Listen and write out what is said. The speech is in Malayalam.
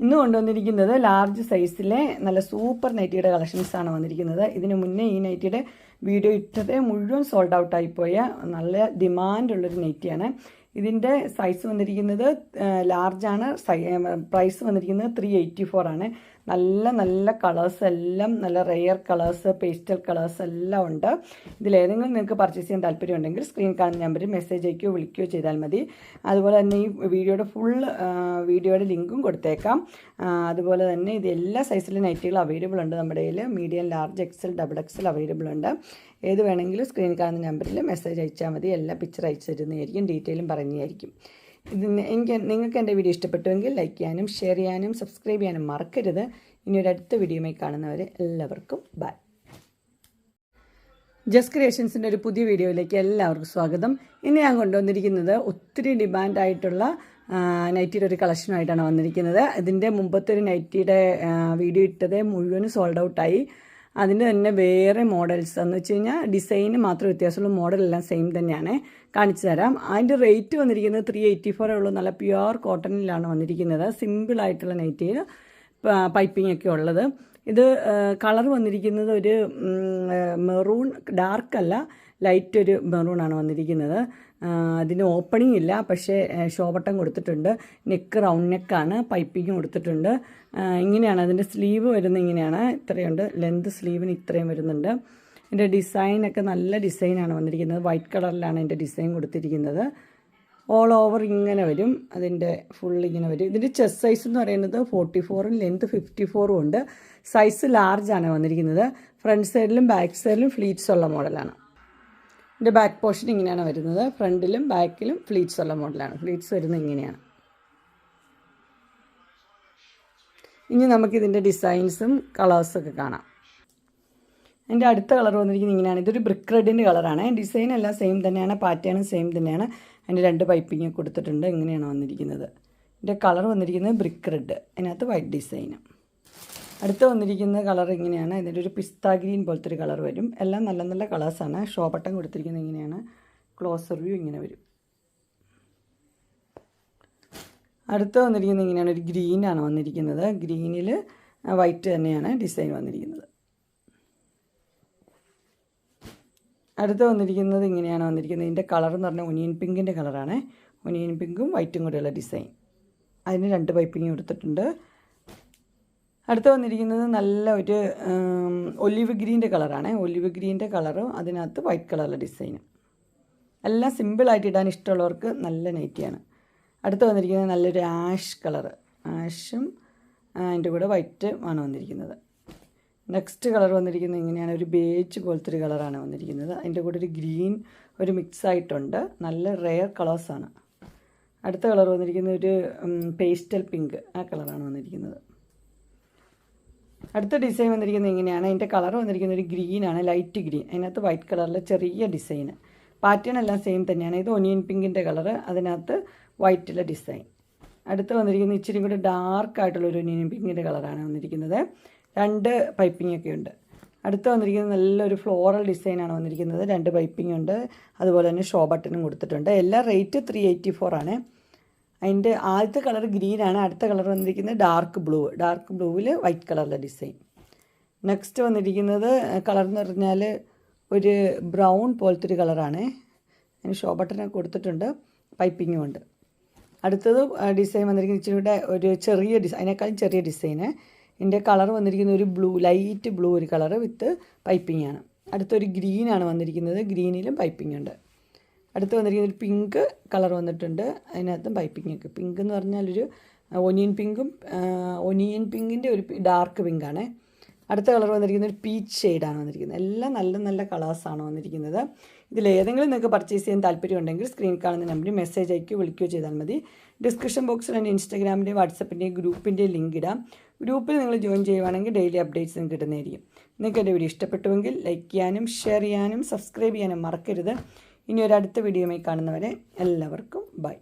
ഇന്ന് കൊണ്ടുവന്നിരിക്കുന്നത് ലാർജ് സൈസിലെ നല്ല സൂപ്പർ നൈറ്റിയുടെ കളക്ഷൻസാണ് വന്നിരിക്കുന്നത്. ഇതിനു മുന്നേ ഈ നൈറ്റിയുടെ വീഡിയോ ഇട്ടത് മുഴുവൻ സോൾഡ് ഔട്ട് ആയിപ്പോയ നല്ല ഡിമാൻഡുള്ളൊരു നൈറ്റിയാണ്. ഇതിൻ്റെ സൈസ് വന്നിരിക്കുന്നത് ലാർജാണ്. പ്രൈസ് വന്നിരിക്കുന്നത് 384 ആണ്. നല്ല നല്ല കളേഴ്സ് എല്ലാം നല്ല റെയർ കളേഴ്സ്, പേസ്റ്റൽ കളേഴ്സ് എല്ലാം ഉണ്ട്. ഇതിലേതെങ്കിലും നിങ്ങൾക്ക് പർച്ചേസ് ചെയ്യാൻ താല്പര്യമുണ്ടെങ്കിൽ സ്ക്രീൻ കാണുന്ന നമ്പറിൽ മെസ്സേജ് അയക്കുകയോ വിളിക്കുകയോ ചെയ്താൽ മതി. അതുപോലെ തന്നെ ഈ വീഡിയോയുടെ ലിങ്കും കൊടുത്തേക്കാം. അതുപോലെ തന്നെ ഇത് എല്ലാ സൈസിലും നൈറ്റികൾ അവൈലബിൾ ഉണ്ട് നമ്മുടെ കയ്യിൽ. Medium, large, XL, double XL available ഉണ്ട്. ഏത് വേണമെങ്കിലും സ്ക്രീൻ കാണുന്ന നമ്പറിൽ മെസ്സേജ് അയച്ചാൽ മതി. എല്ലാ പിക്ചർ അയച്ചു തരുന്നതായിരിക്കും, ഡീറ്റെയിലും പറഞ്ഞതായിരിക്കും. നിങ്ങൾക്ക് എൻ്റെ വീഡിയോ ഇഷ്ടപ്പെട്ടുവെങ്കിൽ ലൈക്ക് ചെയ്യാനും ഷെയർ ചെയ്യാനും സബ്സ്ക്രൈബ് ചെയ്യാനും മറക്കരുത്. ഇനി ഒരു അടുത്ത വീഡിയോയുമായി കാണുന്നവരെ എല്ലാവർക്കും ബൈ. ജസ്റ്റ് ക്രിയേഷൻസിൻ്റെ ഒരു പുതിയ വീഡിയോയിലേക്ക് എല്ലാവർക്കും സ്വാഗതം. ഇന്ന് ഞാൻ കൊണ്ടുവന്നിരിക്കുന്നത് ഒത്തിരി ഡിമാൻഡായിട്ടുള്ള നൈറ്റിയുടെ ഒരു കളക്ഷനുമായിട്ടാണ് വന്നിരിക്കുന്നത്. ഇതിൻ്റെ മുമ്പത്തെ ഒരു നൈറ്റിയുടെ വീഡിയോ ഇട്ടത് മുഴുവനും സോൾഡ് ഔട്ടായി. അതിൻ്റെ തന്നെ വേറെ മോഡൽസ് എന്ന് വെച്ച് കഴിഞ്ഞാൽ ഡിസൈന് മാത്രം വ്യത്യാസമുള്ള മോഡലെല്ലാം സെയിം തന്നെയാണ്. കാണിച്ചു തരാം. അതിൻ്റെ റേറ്റ് വന്നിരിക്കുന്നത് 384 ഉള്ളൂ. നല്ല പ്യുവർ കോട്ടണിലാണ് വന്നിരിക്കുന്നത്. സിമ്പിളായിട്ടുള്ള നൈറ്റിയിൽ പൈപ്പിംഗ് ഒക്കെ ഉള്ളത്. ഇത് കളർ വന്നിരിക്കുന്നത് ഒരു മെറൂൺ, ഡാർക്കല്ല, ലൈറ്റ് ഒരു മെറൂണാണ് വന്നിരിക്കുന്നത്. അതിന് ഓപ്പണിംഗ് ഇല്ല, പക്ഷേ ഷോ ബട്ടൺ കൊടുത്തിട്ടുണ്ട്. നെക്ക് റൗണ്ട് നെക്കാണ്, പൈപ്പിംഗ് കൊടുത്തിട്ടുണ്ട്. ഇങ്ങനെയാണ് അതിൻ്റെ സ്ലീവ് വരുന്നത്. ഇങ്ങനെയാണ്, ഇത്രയുണ്ട് ലെന്ത്. സ്ലീവിന് ഇത്രയും വരുന്നുണ്ട്. ഇതിൻ്റെ ഡിസൈനൊക്കെ നല്ല ഡിസൈനാണ് വന്നിരിക്കുന്നത്. വൈറ്റ് കളറിലാണ് ഇതിൻ്റെ ഡിസൈൻ കൊടുത്തിരിക്കുന്നത്. ഓൾ ഓവർ ഇങ്ങനെ വരും. അതിൻ്റെ ഫുൾ ഇങ്ങനെ വരും. ഇതിൻ്റെ ചെസ്റ്റ് സൈസ് എന്ന് പറയുന്നത് 44ഉം ലെന്ത് 54ഉം ഉണ്ട്. സൈസ് ലാർജാണ് വന്നിരിക്കുന്നത്. ഫ്രണ്ട് സൈഡിലും ബാക്ക് സൈഡിലും ഫ്ലീറ്റ്സ് ഉള്ള മോഡലാണ്. ഇതിൻ്റെ ബാക്ക് പോർഷൻ ഇങ്ങനെയാണ് വരുന്നത്. ഫ്രണ്ടിലും ബാക്കിലും ഫ്ലീറ്റ്സ് ഉള്ള മോഡലാണ്. ഫ്ലീറ്റ്സ് വരുന്നത് ഇങ്ങനെയാണ്. ഇനി നമുക്കിതിൻ്റെ ഡിസൈൻസും കളേഴ്സൊക്കെ കാണാം. അതിൻ്റെ അടുത്ത കളർ വന്നിരിക്കുന്നത് ഇങ്ങനെയാണ്. ഇതൊരു ബ്രിക്ക് റെഡിൻ്റെ കളറാണ്. ഡിസൈൻ എല്ലാം സെയിം തന്നെയാണ്, പാറ്റേണും സെയിം തന്നെയാണ്. അതിൻ്റെ 2 പൈപ്പിങ് കൊടുത്തിട്ടുണ്ട്. ഇങ്ങനെയാണ് വന്നിരിക്കുന്നത്. ഇതിൻ്റെ കളർ വന്നിരിക്കുന്നത് ബ്രിക്ക് റെഡ്, അതിനകത്ത് വൈറ്റ് ഡിസൈന്. അടുത്ത് വന്നിരിക്കുന്ന കളർ ഇങ്ങനെയാണ്. ഇതിൻ്റെ ഒരു പിസ്ത ഗ്രീൻ പോലത്തെ ഒരു കളർ വരും. എല്ലാം നല്ല നല്ല കളേഴ്സാണ്. ഷോ ബട്ടൺ കൊടുത്തിരിക്കുന്നത് ഇങ്ങനെയാണ്. ക്ലോസർ വ്യൂ ഇങ്ങനെ വരും. അടുത്ത് വന്നിരിക്കുന്നത് ഇങ്ങനെയാണ്. ഒരു ഗ്രീനാണ് വന്നിരിക്കുന്നത്. ഗ്രീനിൽ വൈറ്റ് തന്നെയാണ് ഡിസൈൻ വന്നിരിക്കുന്നത്. അടുത്ത് വന്നിരിക്കുന്നത് ഇങ്ങനെയാണ് വന്നിരിക്കുന്നത്. ഇതിൻ്റെ കളർ എന്ന് പറഞ്ഞാൽ ഒനിയൻ പിങ്കിൻ്റെ കളറാണ്. ഒനിയൻ പിങ്കും വൈറ്റും കൂടെയുള്ള ഡിസൈൻ. അതിന് 2 പൈപ്പിങ് കൊടുത്തിട്ടുണ്ട്. അടുത്ത് വന്നിരിക്കുന്നത് നല്ല ഒരു ഒലിവ് ഗ്രീൻ്റെ കളറാണ്. ഒലിവ് ഗ്രീൻ്റെ കളറും അതിനകത്ത് വൈറ്റ് കളറുള്ള ഡിസൈനും. എല്ലാം സിമ്പിളായിട്ട് ഇടാൻ ഇഷ്ടമുള്ളവർക്ക് നല്ല നൈറ്റിയാണ്. അടുത്ത് വന്നിരിക്കുന്നത് നല്ലൊരു ആഷ് കളറ്. ആഷും അതിൻ്റെ കൂടെ വൈറ്റ് ആണ് വന്നിരിക്കുന്നത്. നെക്സ്റ്റ് കളർ വന്നിരിക്കുന്നത് ഇങ്ങനെയാണ്. ഒരു ബേജ് പോലത്തെ ഒരു കളറാണ് വന്നിരിക്കുന്നത്. അതിൻ്റെ കൂടെ ഒരു ഗ്രീൻ ഒരു മിക്സ് ആയിട്ടുണ്ട്. നല്ല റെയർ കളേഴ്സാണ്. അടുത്ത കളർ വന്നിരിക്കുന്നത് ഒരു പേസ്റ്റൽ പിങ്ക്, ആ കളറാണ് വന്നിരിക്കുന്നത്. അടുത്ത ഡിസൈൻ വന്നിരിക്കുന്നത് ഇങ്ങനെയാണ്. അതിൻ്റെ കളർ വന്നിരിക്കുന്നത് ഒരു ഗ്രീനാണ്, ലൈറ്റ് ഗ്രീൻ. അതിനകത്ത് വൈറ്റ് കളറിലെ ചെറിയ ഡിസൈന്. പാറ്റേൺ എല്ലാം സെയിം തന്നെയാണ്. ഇത് ഒനിയൻ പിങ്കിൻ്റെ കളറ്, അതിനകത്ത് വൈറ്റിലെ ഡിസൈൻ. അടുത്ത് വന്നിരിക്കുന്നത് ഇച്ചിരി കൂടെ ഡാർക്കായിട്ടുള്ളൊരു ഒനിയൻ പിങ്കിൻ്റെ കളറാണ് വന്നിരിക്കുന്നത്. 2 പൈപ്പിംഗ് ഒക്കെ ഉണ്ട്. അടുത്ത് വന്നിരിക്കുന്നത് നല്ലൊരു ഫ്ലോറൽ ഡിസൈനാണ് വന്നിരിക്കുന്നത്. 2 പൈപ്പിംഗ് ഉണ്ട്. അതുപോലെ തന്നെ ഷോ ബട്ടണും കൊടുത്തിട്ടുണ്ട്. എല്ലാ റേറ്റ് 384 ആണ്. അതിൻ്റെ ആദ്യത്തെ കളർ ഗ്രീനാണ്. അടുത്ത കളർ വന്നിരിക്കുന്നത് ഡാർക്ക് ബ്ലൂവിൽ വൈറ്റ് കളറിലെ ഡിസൈൻ. നെക്സ്റ്റ് വന്നിരിക്കുന്നത് കളർ എന്ന് പറഞ്ഞാൽ ഒരു ബ്രൗൺ പോലത്തെ ഒരു കളറാണ്. അതിന് ഷോ ബട്ടനൊക്കെ കൊടുത്തിട്ടുണ്ട്, പൈപ്പിങ്ങും ഉണ്ട്. അടുത്തത് ഡിസൈൻ വന്നിരിക്കുന്നത് ഇച്ചിരി കൂടെ ഒരു ചെറിയ ഡിസൈൻ, അതിനേക്കാളും ചെറിയ ഡിസൈന്. ഇതിൻ്റെ കളർ വന്നിരിക്കുന്ന ഒരു ബ്ലൂ, ലൈറ്റ് ബ്ലൂ ഒരു കളർ വിത്ത് പൈപ്പിംഗ് ആണ്. അടുത്തൊരു ഗ്രീനാണ് വന്നിരിക്കുന്നത്. ഗ്രീനിലും പൈപ്പിംഗ് ഉണ്ട്. അടുത്ത് വന്നിരിക്കുന്ന ഒരു പിങ്ക് കളർ വന്നിട്ടുണ്ട്. അതിനകത്തും പൈപ്പിംഗ് ഒക്കെ. പിങ്ക് എന്ന് പറഞ്ഞാൽ ഒരു ഒനിയൻ പിങ്കിൻ്റെ ഒരു ഡാർക്ക് പിങ്കാണ്. അടുത്ത കളർ വന്നിരിക്കുന്നത് ഒരു പീച്ച് ഷെയ്ഡാണ് വന്നിരിക്കുന്നത്. എല്ലാം നല്ല നല്ല കളേഴ്സാണ് വന്നിരിക്കുന്നത്. ഇതിലേതെങ്കിലും നിങ്ങൾക്ക് പർച്ചേസ് ചെയ്യാൻ താല്പര്യമുണ്ടെങ്കിൽ സ്ക്രീൻ കാണുന്ന നമ്പറിൽ മെസ്സേജ് അയക്കുകയോ വിളിക്കുകയോ ചെയ്താൽ മതി. ഡിസ്ക്രിപ്ഷൻ ബോക്സിൽ എൻ്റെ ഇൻസ്റ്റാഗ്രാമിൻ്റെയും വാട്സപ്പിൻ്റെയും ഗ്രൂപ്പിൻ്റെയും ലിങ്ക് ഇടാം. ഗ്രൂപ്പിൽ നിങ്ങൾ ജോയിൻ ചെയ്യുവാണെങ്കിൽ ഡെയിലി അപ്ഡേറ്റ്സ് നിങ്ങൾക്ക് കിട്ടുന്നതായിരിക്കും. നിങ്ങൾക്ക് എൻ്റെ വീഡിയോ ഇഷ്ടപ്പെട്ടുവെങ്കിൽ ലൈക്ക് ചെയ്യാനും ഷെയർ ചെയ്യാനും സബ്സ്ക്രൈബ് ചെയ്യാനും മറക്കരുത്. ഇനി ഒരു അടുത്ത വീഡിയോയുമായി കാണുന്നവരെ എല്ലാവർക്കും ബൈ.